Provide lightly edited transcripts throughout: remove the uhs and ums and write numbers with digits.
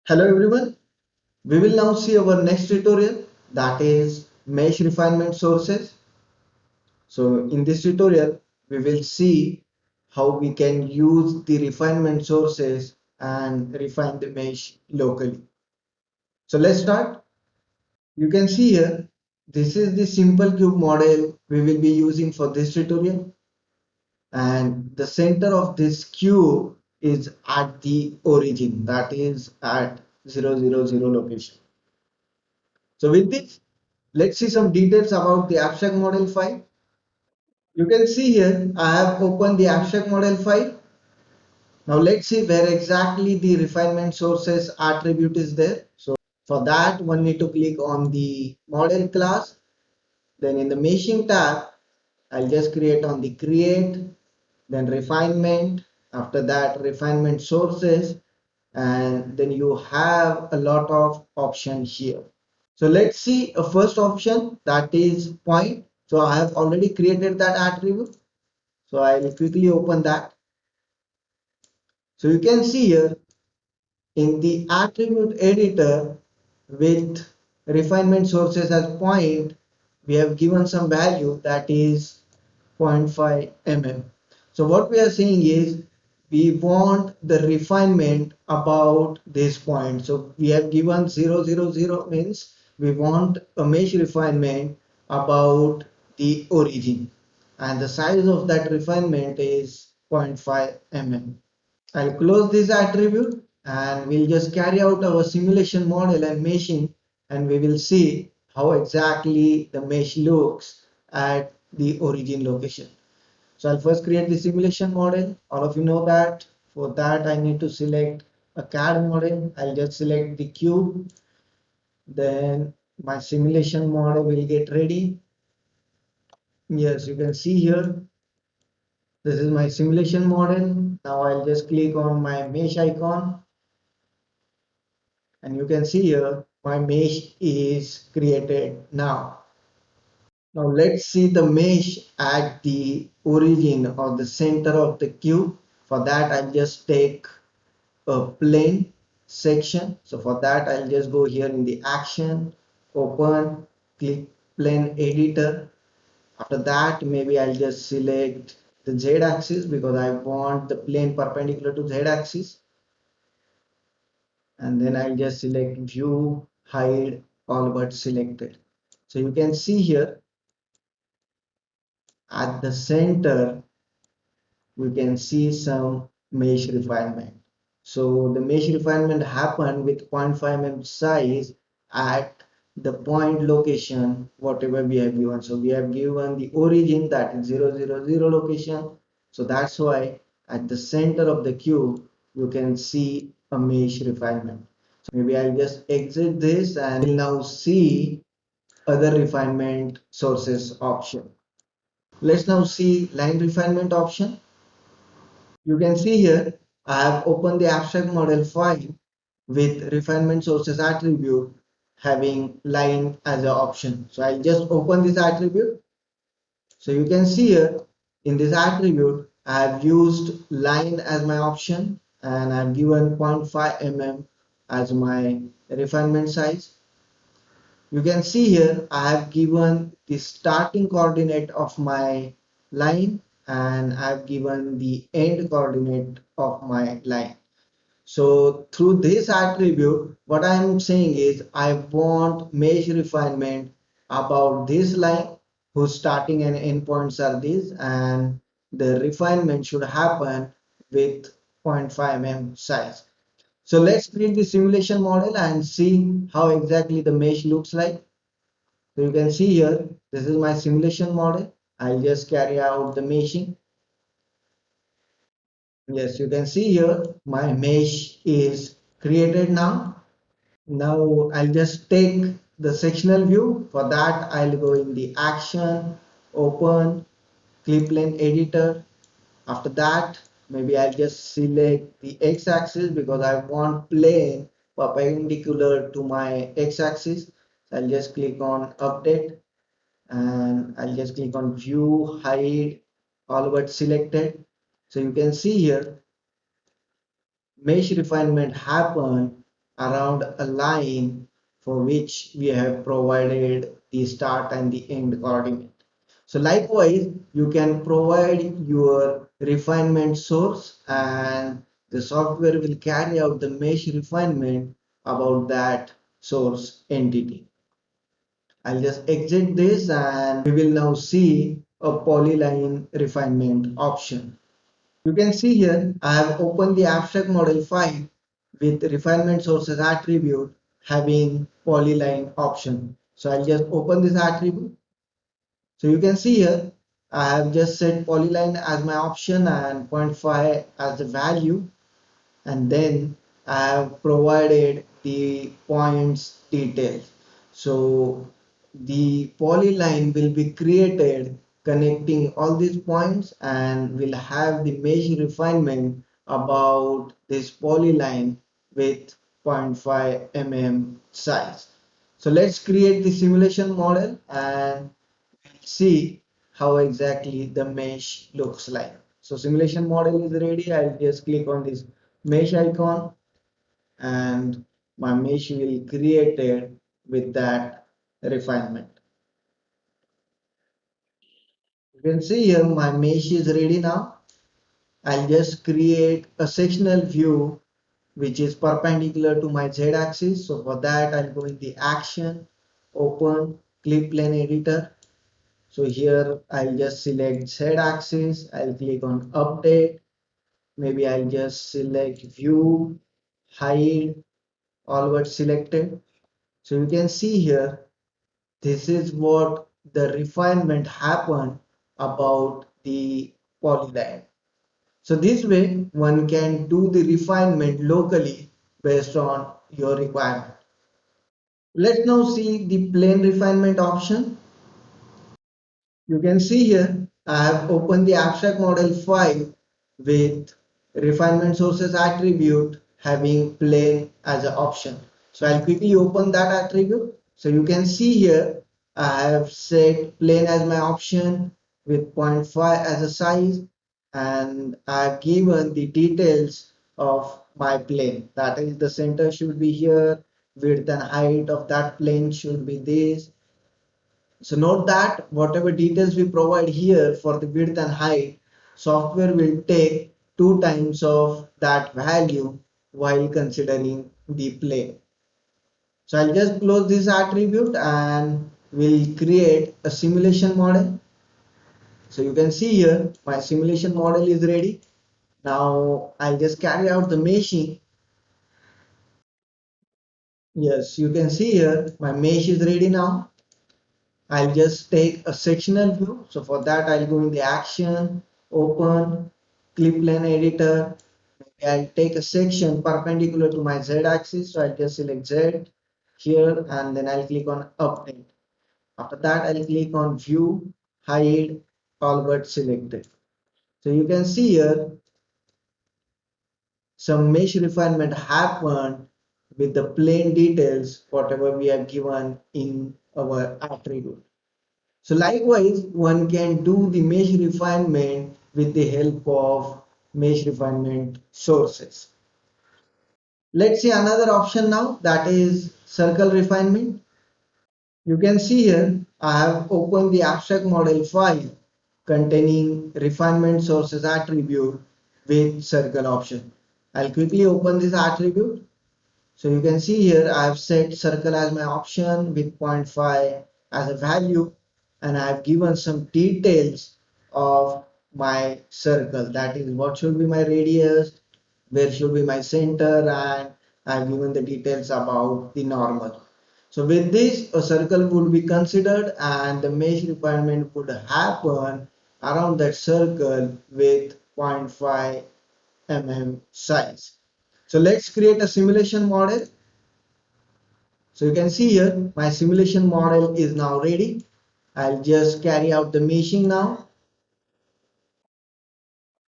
Hello everyone, we will now see our next tutorial, that is mesh refinement sources. So in this tutorial we will see how we can use the refinement sources and refine the mesh locally. So let's start. You can see here, this is the simple cube model we will be using for this tutorial, and the center of this cube is at the origin, that is at 000 location. So with this, let's see some details about the abstract model file. You can see here, I have opened the abstract model file. Now let's see where exactly the refinement sources attribute is there. So for that, one need to click on the model class. Then in the meshing tab, I'll just create on the create, then refinement. After that, refinement sources, and then you have a lot of options here. So let's see a first option, that is point. So I have already created that attribute. So I'll quickly open that. So you can see here in the attribute editor with refinement sources as point, we have given some value that is zero point 0.5 mm. So what we are saying is we want the refinement about this point. So we have given 000 means we want a mesh refinement about the origin, and the size of that refinement is 0.5 mm. I'll close this attribute and we'll just carry out our simulation model and meshing, and we will see how exactly the mesh looks at the origin location. So I'll first create the simulation model. All of you know that. For that, I need to select a CAD model. I'll just select the cube. Then my simulation model will get ready. Yes, you can see here. This is my simulation model. Now I'll just click on my mesh icon, and you can see here my mesh is created now. Now let's see the mesh at the origin or the center of the cube. For that, I'll just take a plane section. So for that, I'll just go here in the action, open, click plane editor. After that, maybe I'll just select the Z axis because I want the plane perpendicular to Z axis. And then I'll just select view, hide all but selected. So you can see here at the center we can see some mesh refinement. So the mesh refinement happened with 0.5 mm size at the point location whatever we have given. So we have given the origin, that is 000 location. So that's why at the center of the cube you can see a mesh refinement. So maybe I'll just exit this and we'll now see other refinement sources option. Let's now see line refinement option. You can see here I have opened the abstract model file with refinement sources attribute having line as an option. So I'll just open this attribute. So you can see here in this attribute I have used line as my option, and I've given 0.5 mm as my refinement size. You can see here I have given the starting coordinate of my line, and I've given the end coordinate of my line. So through this attribute, what I am saying is I want mesh refinement about this line whose starting and end points are these, and the refinement should happen with 0.5 mm size. So let's create the simulation model and see how exactly the mesh looks like. So you can see here, this is my simulation model. I'll just carry out the meshing. Yes, you can see here, my mesh is created now. Now I'll just take the sectional view. For that, I'll go in the action, open, clip plane editor. After that, maybe I'll just select the x-axis because I want plane perpendicular to my x-axis. So I'll just click on update, and I'll just click on view, hide, all but selected. So you can see here mesh refinement happen around a line for which we have provided the start and the end coordinate. So likewise, you can provide your refinement source and the software will carry out the mesh refinement about that source entity. I'll just exit this and we will now see a polyline refinement option. You can see here I have opened the abstract model file with refinement sources attribute having polyline option. So I'll just open this attribute. So you can see here I have just set polyline as my option and 0.5 as the value, and then I have provided the points details. So the polyline will be created connecting all these points and will have the mesh refinement about this polyline with 0.5 mm size. So let's create the simulation model and see how exactly the mesh looks like. So simulation model is ready. I'll just click on this mesh icon and my mesh will created with that refinement. You can see here my mesh is ready now. I'll just create a sectional view which is perpendicular to my z-axis. So for that I'll go in the action, open, clip plane editor. So here I'll just select z-axis, I'll click on update, maybe I'll just select view, hide, all were selected. So you can see here, this is what the refinement happened about the polyline. So this way one can do the refinement locally based on your requirement. Let's now see the plane refinement option. You can see here I have opened the abstract model file with refinement sources attribute having plane as an option. So I'll quickly open that attribute. So you can see here I have set plane as my option with 0.5 as a size, and I've given the details of my plane. That is, the center should be here, width and height of that plane should be this. So note that whatever details we provide here for the width and height, software will take 2 times of that value while considering the plane. So I'll just close this attribute and we'll create a simulation model. So you can see here my simulation model is ready. Now I'll just carry out the meshing. Yes, you can see here my mesh is ready now. I'll just take a sectional view. So for that, I'll go in the action, open, clip plane editor. I'll take a section perpendicular to my Z axis. So I'll just select Z here and then I'll click on update. After that, I'll click on view, hide, all but selected. So you can see here some mesh refinement happened with the plain details, whatever we have given in our attribute. So likewise, one can do the mesh refinement with the help of mesh refinement sources. Let's see another option now, that is circle refinement. You can see here I have opened the abstract model file containing refinement sources attribute with circle option. I'll quickly open this attribute. So you can see here I have set circle as my option with 0.5 as a value, and I have given some details of my circle. That is, what should be my radius, where should be my center, and I have given the details about the normal. So with this, a circle would be considered and the mesh requirement would happen around that circle with 0.5 mm size. So let's create a simulation model. So you can see here my simulation model is now ready. I'll just carry out the meshing now.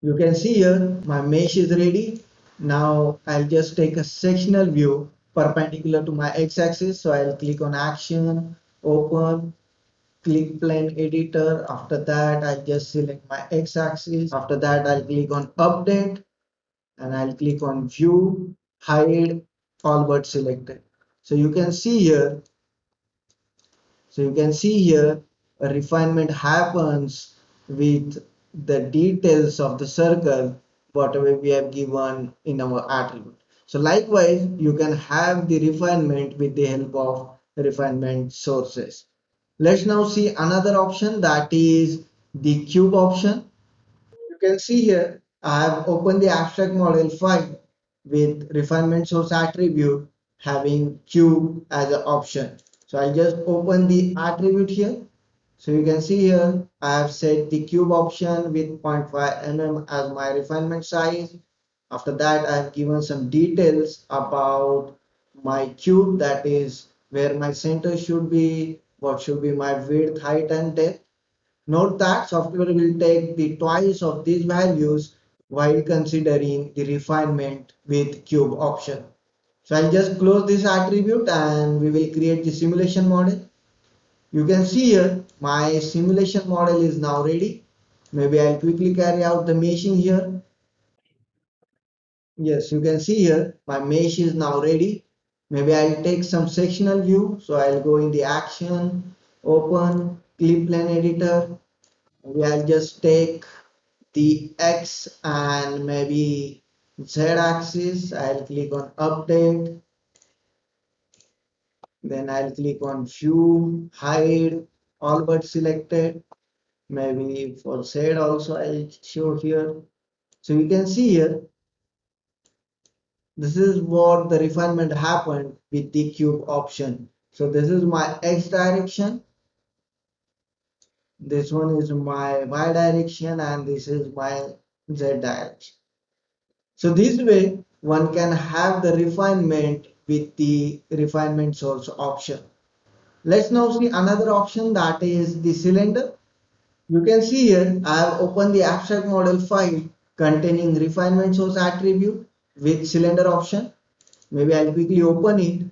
You can see here my mesh is ready. Now I'll just take a sectional view perpendicular to my x-axis. So I'll click on action, open, click plane editor. After that, I'll just select my x-axis. After that, I'll click on update and I'll click on view, hide, all but selected. So you can see here, a refinement happens with the details of the circle, whatever we have given in our attribute. So likewise, you can have the refinement with the help of refinement sources. Let's now see another option, that is the cube option. You can see here, I have opened the abstract model file with refinement source attribute having cube as an option. So I'll just open the attribute here. So you can see here, I have set the cube option with 0.5 mm as my refinement size. After that, I have given some details about my cube, that is where my center should be, what should be my width, height and depth. Note that software will take the twice of these values while considering the refinement with cube option. So I'll just close this attribute and we will create the simulation model. You can see here my simulation model is now ready. Maybe I'll quickly carry out the meshing here. Yes, you can see here my mesh is now ready. Maybe I'll take some sectional view. So I'll go in the action, open, clip plane editor. Maybe I'll just take the X and maybe Z axis. I'll click on update. Then I'll click on view, hide, all but selected. Maybe for Z also I'll show here. So you can see here, this is what the refinement happened with the cube option. So this is my X direction. This one is my Y direction and this is my Z direction. So this way one can have the refinement with the refinement source option. Let's now see another option, that is the cylinder. You can see here I have opened the abstract model file containing refinement source attribute with cylinder option. Maybe I'll quickly open it.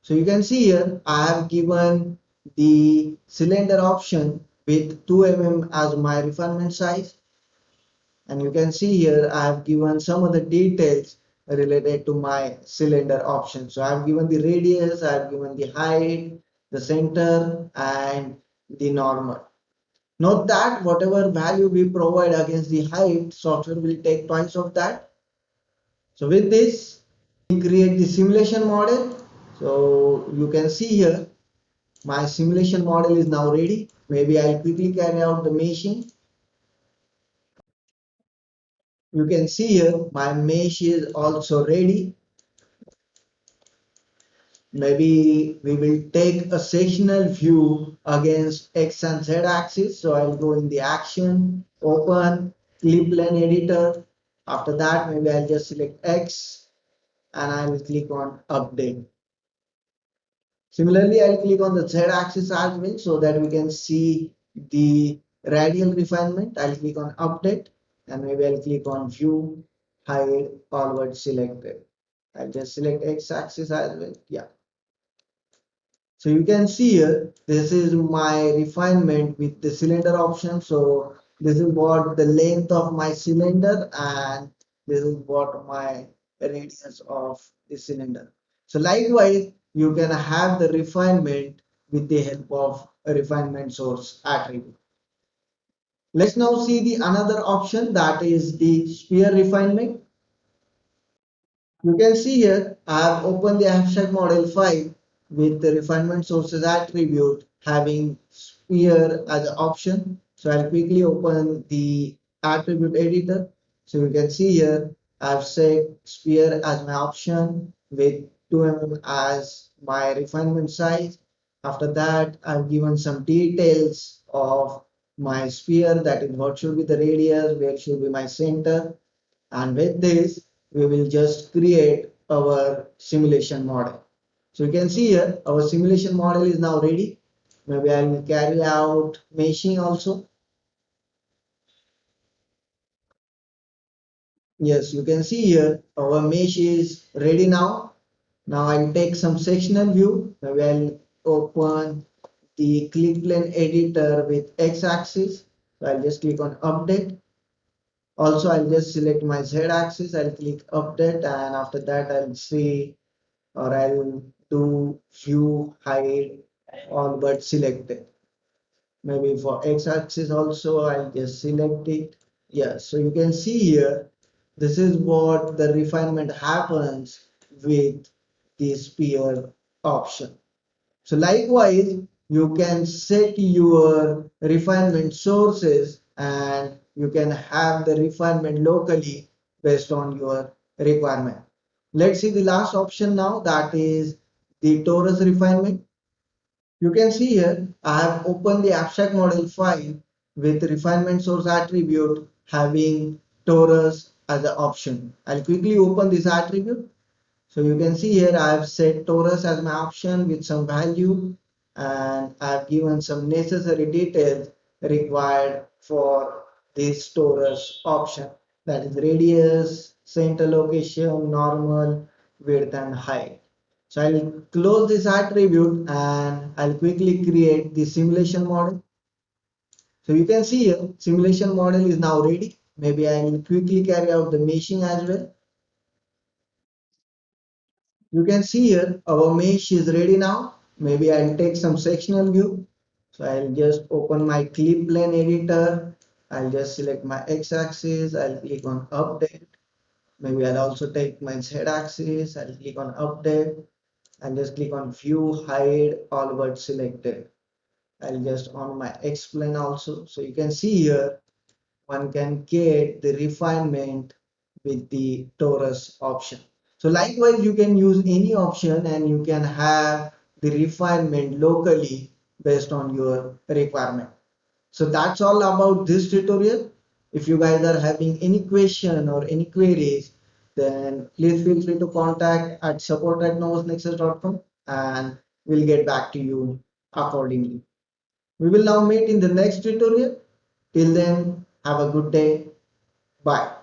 So you can see here I have given the cylinder option with 2 mm as my refinement size. And you can see here I have given some of the details related to my cylinder option. So I have given the radius, I have given the height, the center and the normal. Note that whatever value we provide against the height, software will take twice of that. So with this, we create the simulation model. So you can see here my simulation model is now ready. Maybe I'll quickly carry out the meshing. You can see here my mesh is also ready. Maybe we will take a sectional view against X and Z axis. So I'll go in the action, open, clip plane editor. After that, maybe I'll just select X and I will click on update. Similarly, I'll click on the Z axis as well so that we can see the radial refinement. I'll click on update and maybe I'll click on view, hide, forward selected. I'll just select X axis as well. Yeah. So you can see here, this is my refinement with the cylinder option. So this is what the length of my cylinder and this is what my radius of the cylinder. So likewise, you can have the refinement with the help of a refinement source attribute. Let's now see the another option, that is the sphere refinement. You can see here, I have opened the abstract model file with the refinement sources attribute having sphere as an option. So I'll quickly open the attribute editor. So you can see here, I've set sphere as my option with 2 mm as my refinement size. After that, I've given some details of my sphere, that is what should be the radius, where should be my center, and with this we will just create our simulation model. So you can see here our simulation model is now ready. Maybe I will carry out meshing also. Yes, you can see here our mesh is ready now. Now I'll take some sectional view. Maybe I'll open the clip plane editor with X axis. So I'll just click on update. Also, I'll just select my Z axis. I'll click update and after that I'll see or I'll do view hide all but selected. Maybe for x-axis also I'll just select it. Yeah, so you can see here, this is what the refinement happens with the sphere option. So likewise, you can set your refinement sources and you can have the refinement locally based on your requirement. Let's see the last option now, that is the torus refinement. You can see here, I have opened the abstract model file with refinement source attribute having torus as an option. I'll quickly open this attribute. So you can see here I have set torus as my option with some value, and I have given some necessary details required for this torus option, that is radius, center location, normal, width and height. So I'll close this attribute and I'll quickly create the simulation model. So you can see here simulation model is now ready. Maybe I will quickly carry out the meshing as well. You can see here our mesh is ready now. Maybe I'll take some sectional view. So I'll just open my clip plane editor. I'll just select my x-axis. I'll click on update. Maybe I'll also take my z-axis. I'll click on update and just click on view, hide, all but selected. I'll just on my X plane also. So you can see here one can get the refinement with the torus option. So likewise, you can use any option and you can have the refinement locally based on your requirement. So that's all about this tutorial. If you guys are having any question or any queries, then please feel free to contact at support@novusnexus.com and we'll get back to you accordingly. We will now meet in the next tutorial. Till then, have a good day. Bye.